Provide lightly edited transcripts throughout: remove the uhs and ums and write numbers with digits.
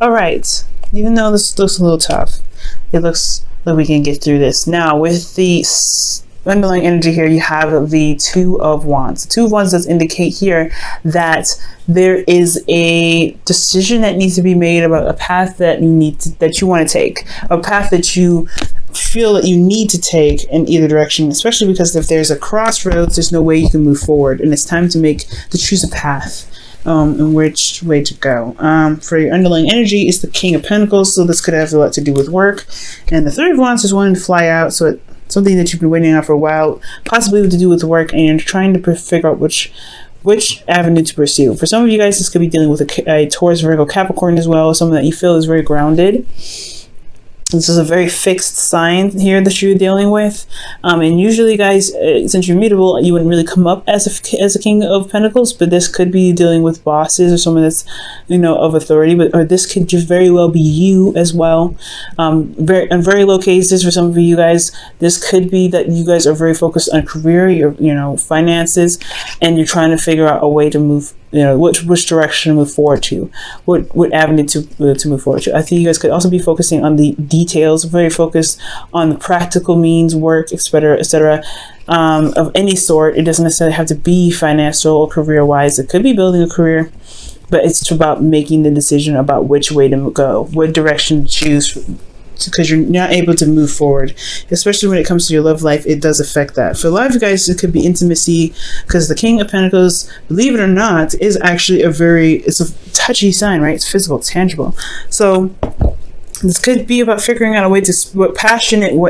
All right. Even though this looks a little tough, it looks like we can get through this. Now, with the underlying energy here, you have the Two of Wands. The Two of Wands does indicate here that there is a decision that needs to be made about a path that you want to take, a path that you feel that you need to take in either direction, especially because if there's a crossroads, there's no way you can move forward, and it's time to choose a path. And which way to go. For your underlying energy is the King of Pentacles, so this could have a lot to do with work. And the Three of Wands is wanting to fly out, so it's something that you've been waiting on for a while, possibly to do with work, and you're trying to figure out which avenue to pursue. For some of you guys, this could be dealing with a Taurus, Virgo, Capricorn as well, someone that you feel is very grounded. This is a very fixed sign here that you're dealing with, and usually, guys, since you're mutable, you wouldn't really come up as a King of Pentacles. But this could be dealing with bosses or someone that's, of authority. Or this could just very well be you as well. In very low cases for some of you guys, this could be that you guys are very focused on career, your finances, and you're trying to figure out a way to move. Which direction to move forward to, what avenue to move forward to. I think you guys could also be focusing on the details, very focused on the practical means, work, etc., of any sort. It doesn't necessarily have to be financial or career-wise. It could be building a career, but it's about making the decision about which way to go, what direction to choose, because you're not able to move forward, especially when it comes to your love life. It does affect that. For a lot of you guys, it could be intimacy, because the King of Pentacles, believe it or not, is actually it's a touchy sign, right? It's physical, it's tangible. So this could be about figuring out a way to what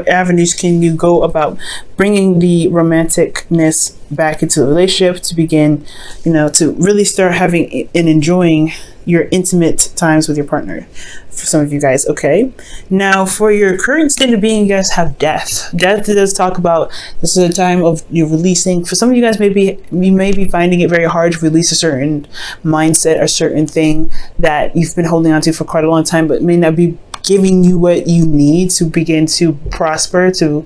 avenues can you go about bringing the romanticness back into the relationship, to begin, to really start having and enjoying your intimate times with your partner. For some of you guys, okay. Now, for your current state of being, you guys have death. Death does talk about, this is a time of you releasing. For some of you guys, you may be finding it very hard to release a certain mindset or certain thing that you've been holding on to for quite a long time, but may not be giving you what you need to begin to prosper, to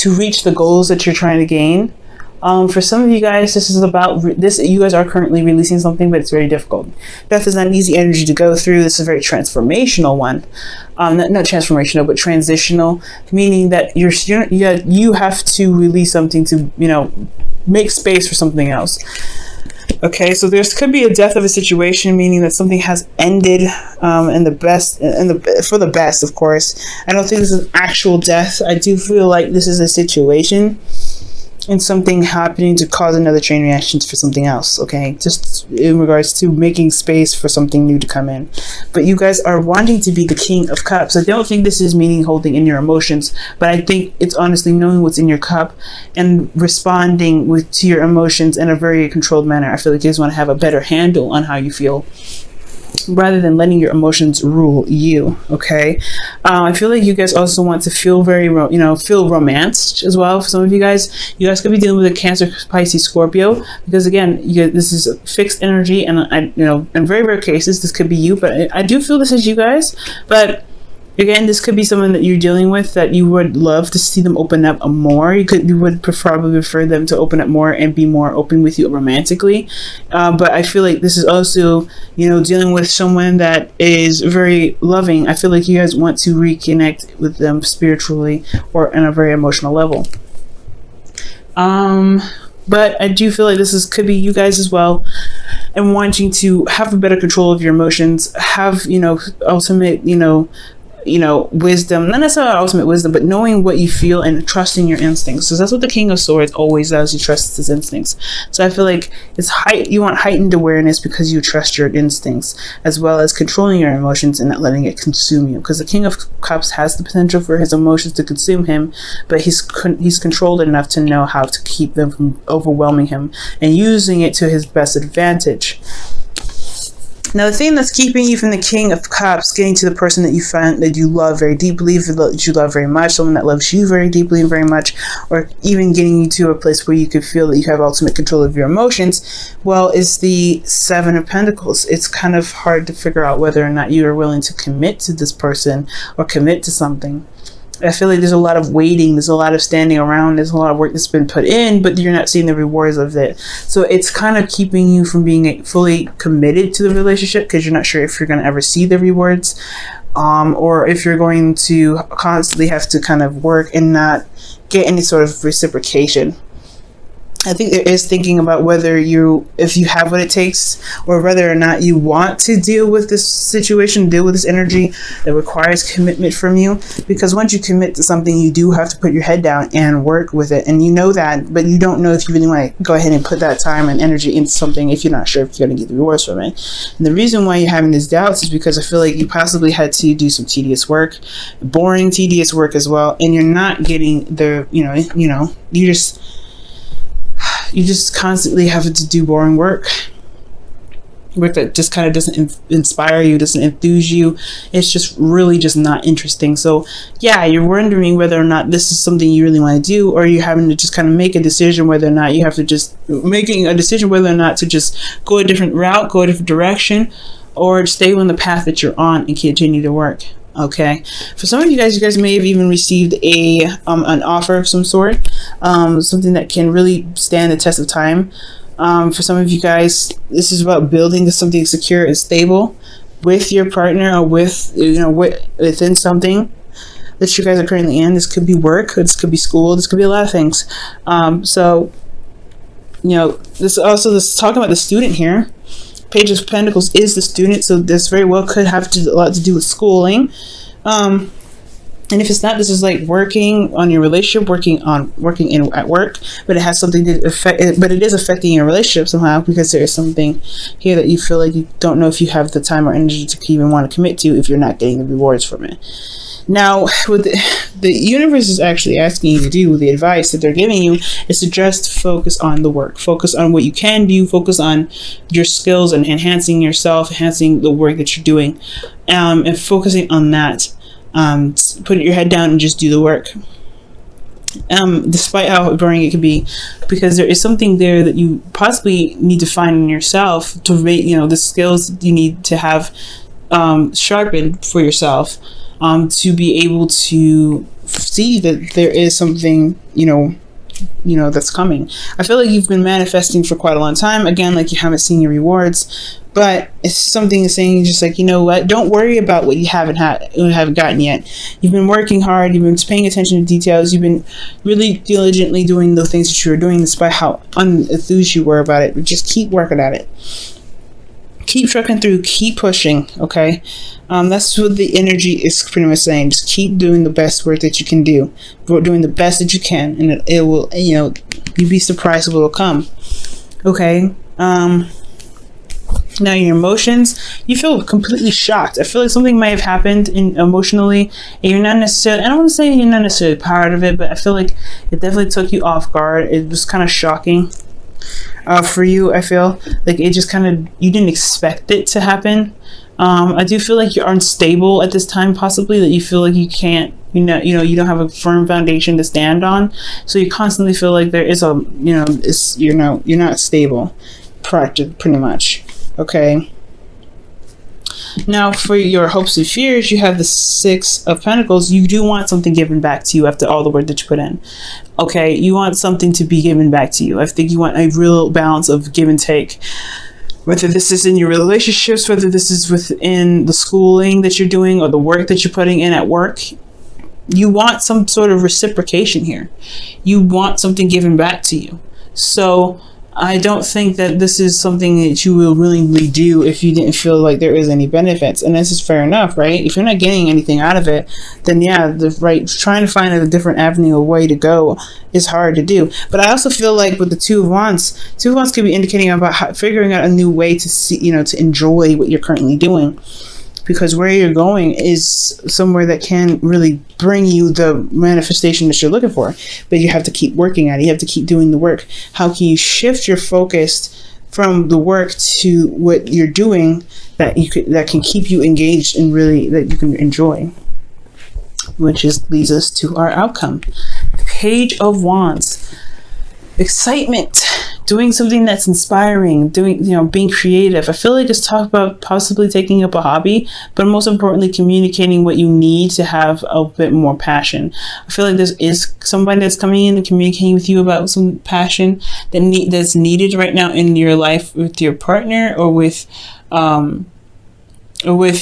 reach the goals that you're trying to gain. For some of you guys, this is about this. You guys are currently releasing something, but it's very difficult. Death is not an easy energy to go through. This is a very transformational one. Not transformational, but transitional, meaning that you have to release something to, make space for something else. Okay, so there could be a death of a situation, meaning that something has ended, for the best, of course. I don't think this is an actual death. I do feel like this is a situation and something happening to cause another chain reaction for something else, okay? Just in regards to making space for something new to come in. But you guys are wanting to be the King of Cups. I don't think this is meaning holding in your emotions, but I think it's honestly knowing what's in your cup and responding to your emotions in a very controlled manner. I feel like you guys want to have a better handle on how you feel, rather than letting your emotions rule you, okay? I feel like you guys also want to feel very, feel romanced as well. For some of you guys could be dealing with a Cancer, Pisces, Scorpio, because again, this is a fixed energy, and in very rare cases, this could be you, but I do feel this is you guys. But again, this could be someone that you're dealing with that you would love to see them open up more. You would probably prefer them to open up more and be more open with you romantically. But I feel like this is also, dealing with someone that is very loving. I feel like you guys want to reconnect with them spiritually or on a very emotional level. But I do feel like could be you guys as well, and wanting to have a better control of your emotions, have, ultimate, wisdom, not necessarily ultimate wisdom, but knowing what you feel and trusting your instincts. So that's what the King of Swords always does. He trusts his instincts. So I feel like you want heightened awareness because you trust your instincts, as well as controlling your emotions and not letting it consume you. Because the King of Cups has the potential for his emotions to consume him, but he's controlled enough to know how to keep them from overwhelming him and using it to his best advantage. Now, the thing that's keeping you from the King of Cups getting to the person that you find that you love very deeply, that you love very much, someone that loves you very deeply and very much, or even getting you to a place where you could feel that you have ultimate control of your emotions, well, is the Seven of Pentacles. It's kind of hard to figure out whether or not you are willing to commit to this person or commit to something. I feel like there's a lot of waiting, there's a lot of standing around, there's a lot of work that's been put in, but you're not seeing the rewards of it. So it's kind of keeping you from being fully committed to the relationship, because you're not sure if you're going to ever see the rewards, or if you're going to constantly have to kind of work and not get any sort of reciprocation. I think there is thinking about whether if you have what it takes, or whether or not you want to deal with this situation, deal with this energy that requires commitment from you. Because once you commit to something, you do have to put your head down and work with it. And you know that, but you don't know if you really want to go ahead and put that time and energy into something if you're not sure if you're going to get the rewards from it. And the reason why you're having these doubts is because I feel like you possibly had to do some tedious work, boring, tedious work as well. And you're not getting the, you just constantly have to do boring work that just kind of doesn't inspire you, doesn't enthuse you. It's just really just not interesting. So yeah, you're wondering whether or not this is something you really want to do, or you're having to just kind of make a decision whether or not you have to just making a decision whether or not to just go a different route, go a different direction, or stay on the path that you're on and continue to work. Okay, for some of you guys may have even received an offer of some sort, something that can really stand the test of time. For some of you guys, this is about building something secure and stable with your partner, or within something that you guys are currently in. This could be work, this could be school, this could be a lot of things. So this talking about the student here. Page of Pentacles is the student, so this very well could have a lot to do with schooling. And if it's not, this is like working on your relationship, working at work, but it has something to affect, but it is affecting your relationship somehow, because there is something here that you feel like you don't know if you have the time or energy to even want to commit to if you're not getting the rewards from it. Now, what the universe is actually asking you to do, the advice that they're giving you, is to just focus on the work. Focus on what you can do. Focus on your skills and enhancing yourself, enhancing the work that you're doing, and focusing on that. Put your head down and just do the work. Despite how boring it can be, because there is something there that you possibly need to find in yourself to rate, the skills you need to have sharpened for yourself. To be able to see that there is something, that's coming. I feel like you've been manifesting for quite a long time. Again, like you haven't seen your rewards, but it's something saying just like, you know what, don't worry about what you haven't gotten yet. You've been working hard. You've been paying attention to details. You've been really diligently doing the things that you were doing, despite how unenthused you were about it. But just keep working at it. Keep trucking through, keep pushing, okay? That's what the energy is pretty much saying. Just keep doing the best work that you can do. Doing the best that you can, and it will, you'd be surprised what will come. Okay? Now your emotions, you feel completely shocked. I feel like something might have happened emotionally, and you're not necessarily, I don't want to say you're not necessarily part of it, but I feel like it definitely took you off guard. It was kind of shocking. For you, I feel like it just kind of, you didn't expect it to happen. I do feel like you're unstable at this time, possibly, that you feel like you can't, you don't have a firm foundation to stand on. So you constantly feel like there is you're not stable, pretty much. Okay. Now, for your hopes and fears, you have the Six of Pentacles. You do want something given back to you after all the work that you put in. Okay, you want something to be given back to you. I think you want a real balance of give and take. Whether this is in your relationships, whether this is within the schooling that you're doing or the work that you're putting in at work, you want some sort of reciprocation here. You want something given back to you. So I don't think that this is something that you will willingly do if you didn't feel like there is any benefits. And this is fair enough, right? If you're not getting anything out of it, then yeah, trying to find a different avenue or way to go is hard to do. But I also feel like with the Two of Wands could be indicating about figuring out a new way to see, to enjoy what you're currently doing. Because where you're going is somewhere that can really bring you the manifestation that you're looking for. But you have to keep working at it. You have to keep doing the work. How can you shift your focus from the work to what you're doing that can keep you engaged and really that you can enjoy? Which leads us to our outcome. The Page of Wands. Excitement. doing something that's inspiring, being creative. I feel like it's talk about possibly taking up a hobby, but most importantly, communicating what you need to have a bit more passion. I feel like this is somebody that's coming in and communicating with you about some passion that's needed right now in your life with your partner or with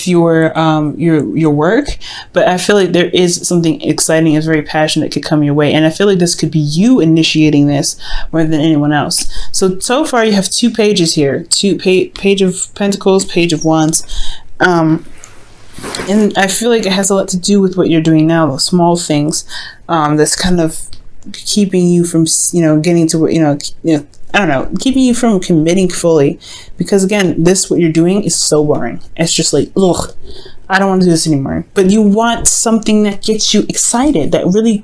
your work. But I feel like there is something exciting and very passionate that could come your way, and I feel like this could be you initiating this more than anyone else. So far you have 2 pages here, page of Pentacles, page of Wands, and I feel like it has a lot to do with what you're doing now, those small things that's kind of keeping you from getting to I don't know, keeping you from committing fully, because again, what you're doing is so boring. It's just like, ugh, I don't want to do this anymore. But you want something that gets you excited, that really,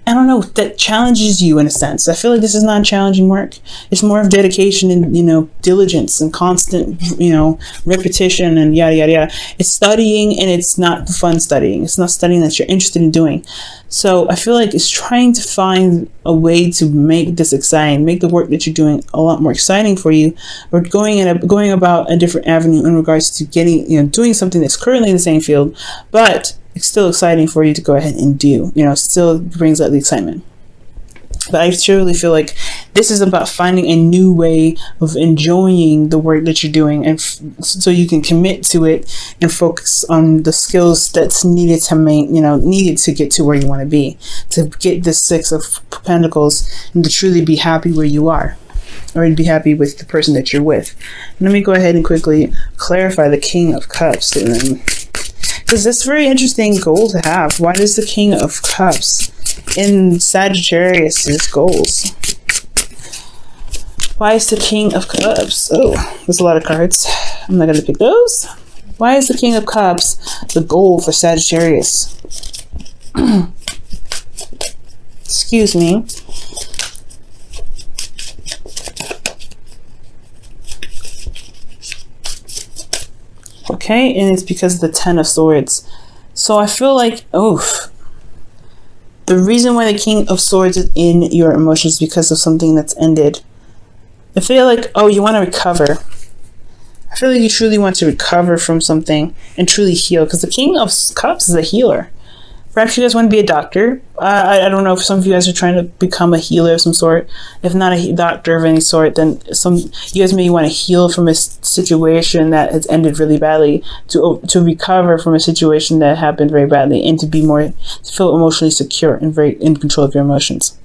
I don't know, that challenges you in a sense. I feel like this is not challenging work. It's more of dedication and, diligence and constant, repetition and yada, yada, yada. It's studying, and it's not fun studying. It's not studying that you're interested in doing. So I feel like it's trying to find a way to make this exciting, make the work that you're doing a lot more exciting for you, or going about a different avenue in regards to getting, doing something that's currently in the same field, but it's still exciting for you to go ahead and do, still brings out the excitement. But I truly feel like this is about finding a new way of enjoying the work that you're doing, and so you can commit to it and focus on the skills that's needed to needed to get to where you want to be, to get the 6 of Pentacles and to truly be happy where you are, or to be happy with the person that you're with. Let me go ahead and quickly clarify the King of Cups, because that's very interesting goal to have. Why does the King of Cups in Sagittarius' goals? Why is the King of Cups? Oh, there's a lot of cards. I'm not going to pick those. Why is the King of Cups the goal for Sagittarius? Excuse me. Okay, and it's because of the 10 of Swords. So I feel like, the reason why the King of Swords is in your emotions is because of something that's ended. I feel like, you want to recover. I feel like you truly want to recover from something and truly heal, because the King of Cups is a healer. Perhaps you guys want to be a doctor. I don't know if some of you guys are trying to become a healer of some sort. If not a doctor of any sort, then you guys may want to heal from a situation that has ended really badly, to recover from a situation that happened very badly, and to feel emotionally secure and very in control of your emotions.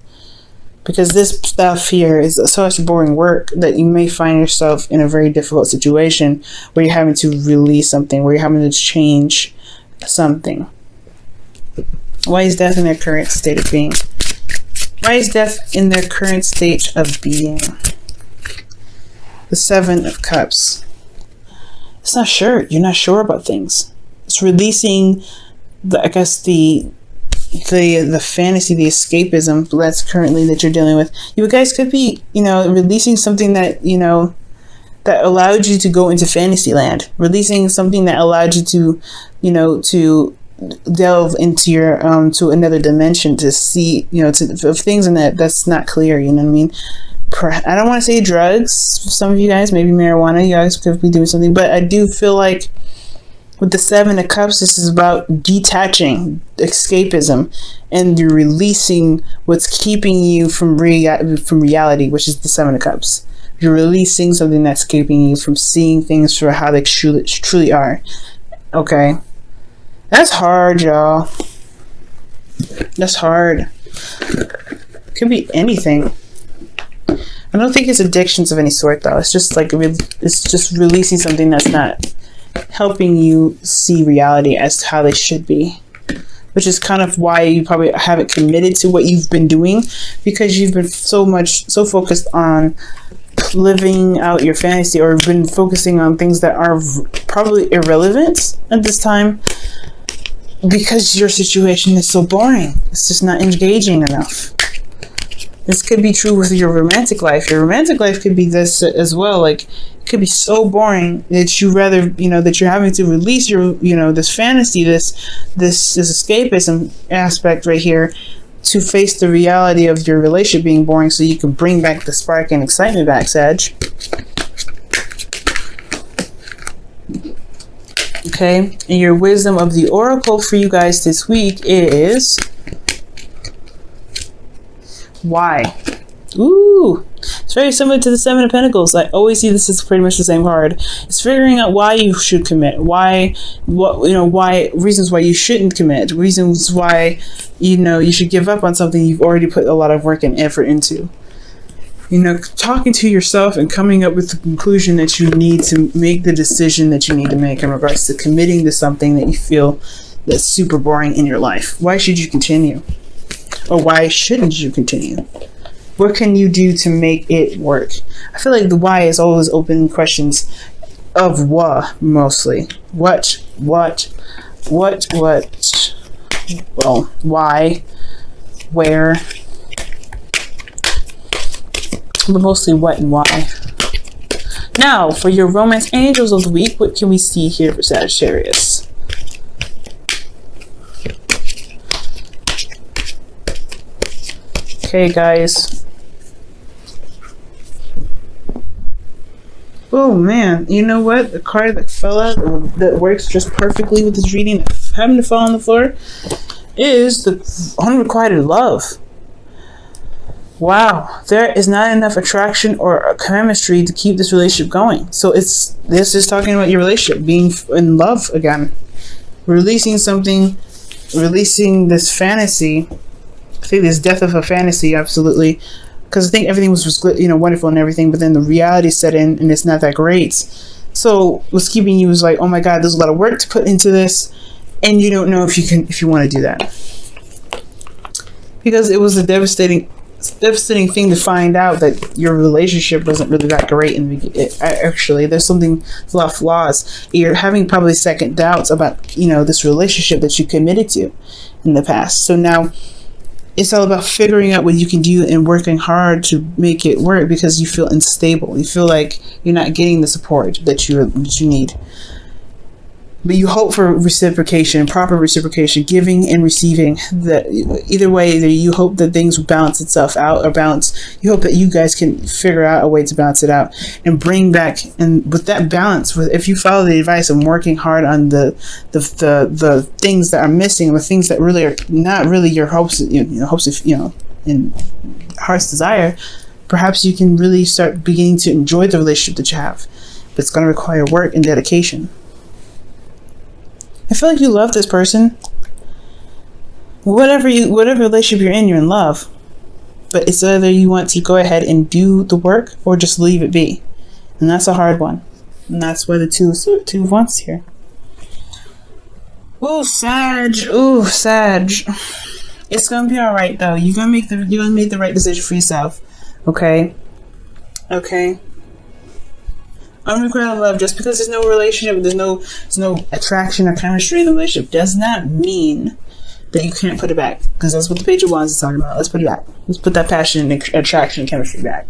Because this stuff here is such boring work that you may find yourself in a very difficult situation where you're having to release something, where you're having to change something. Why is death in their current state of being? Why is death in their current state of being? The 7 of Cups. It's not sure. You're not sure about things. It's releasing the fantasy, the escapism that's currently that you're dealing with. You guys could be, releasing something that, that allowed you to go into fantasy land. Releasing something that allowed you to, to delve into your to another dimension, to see of things and that's not clear, I mean. I don't want to say drugs for some of you guys, maybe marijuana, you guys could be doing something, but I do feel like with the 7 of Cups, this is about detaching, escapism, and you're releasing what's keeping you from reality, which is the 7 of Cups. You're releasing something that's keeping you from seeing things for how they truly are. Okay. That's hard, y'all. That's hard. Could be anything. I don't think it's addictions of any sort, though. It's just like it's just releasing something that's not helping you see reality as to how they should be, which is kind of why you probably haven't committed to what you've been doing, because you've been so focused on living out your fantasy, or been focusing on things that are probably irrelevant at this time, because your situation is so boring. It's just not engaging enough. This could be true with your romantic life. Your romantic life could be this as well. Like, it could be so boring that you rather, that you're having to release your, this fantasy, this escapism aspect right here, to face the reality of your relationship being boring so you can bring back the spark and excitement back, Sag. Okay, and your wisdom of the oracle for you guys this week is why. Ooh, it's very similar to the Seven of Pentacles. I always see this as pretty much the same card. It's figuring out why you should commit, why reasons why you shouldn't commit, reasons why you should give up on something you've already put a lot of work and effort into. Talking to yourself and coming up with the conclusion that you need to make the decision that you need to make in regards to committing to something that you feel that's super boring in your life. Why should you continue? Or why shouldn't you continue? What can you do to make it work? I feel like the why is always open questions of what, mostly. What? Well, why? Where? But mostly what and why. Now, for your romance angels of the week, what can we see here for Sagittarius? Okay, guys. Oh man, you know what? The card that fell out that works just perfectly with this reading, having to fall on the floor, is the unrequited love. Wow, there is not enough attraction or chemistry to keep this relationship going. So this is talking about your relationship being in love again, releasing something, releasing this fantasy. I think this death of a fantasy, absolutely. Because I think everything was wonderful and everything, but then the reality set in and it's not that great. So what's keeping you is like, oh my God, there's a lot of work to put into this, and you don't know if you want to do that. Because it was a devastating thing to find out that your relationship wasn't really that great actually there's a lot of flaws. You're having probably second doubts about this relationship that you committed to in the past. So now it's all about figuring out what you can do and working hard to make it work, because you feel unstable. You feel like you're not getting the support that you need. But you hope for reciprocation, proper reciprocation, giving and receiving. That either way, you hope that things will balance itself out, or balance. You hope that you guys can figure out a way to balance it out and bring back. And with that balance, if you follow the advice of working hard on the things that are missing, the things that really are not really your hopes, and heart's desire, perhaps you can really start beginning to enjoy the relationship that you have. But it's going to require work and dedication. I feel like you love this person. Whatever relationship you're in love. But it's either you want to go ahead and do the work or just leave it be. And that's a hard one. And that's why the two of wands here. Ooh, Sag. Ooh, Sag. It's gonna be alright though. You're gonna make the right decision for yourself. Okay? Okay? Unrequited love, just because there's no relationship, there's no attraction or chemistry in the relationship, does not mean that you can't put it back. Because that's what the Page of Wands is talking about. Let's put it back. Let's put that passion and attraction and chemistry back.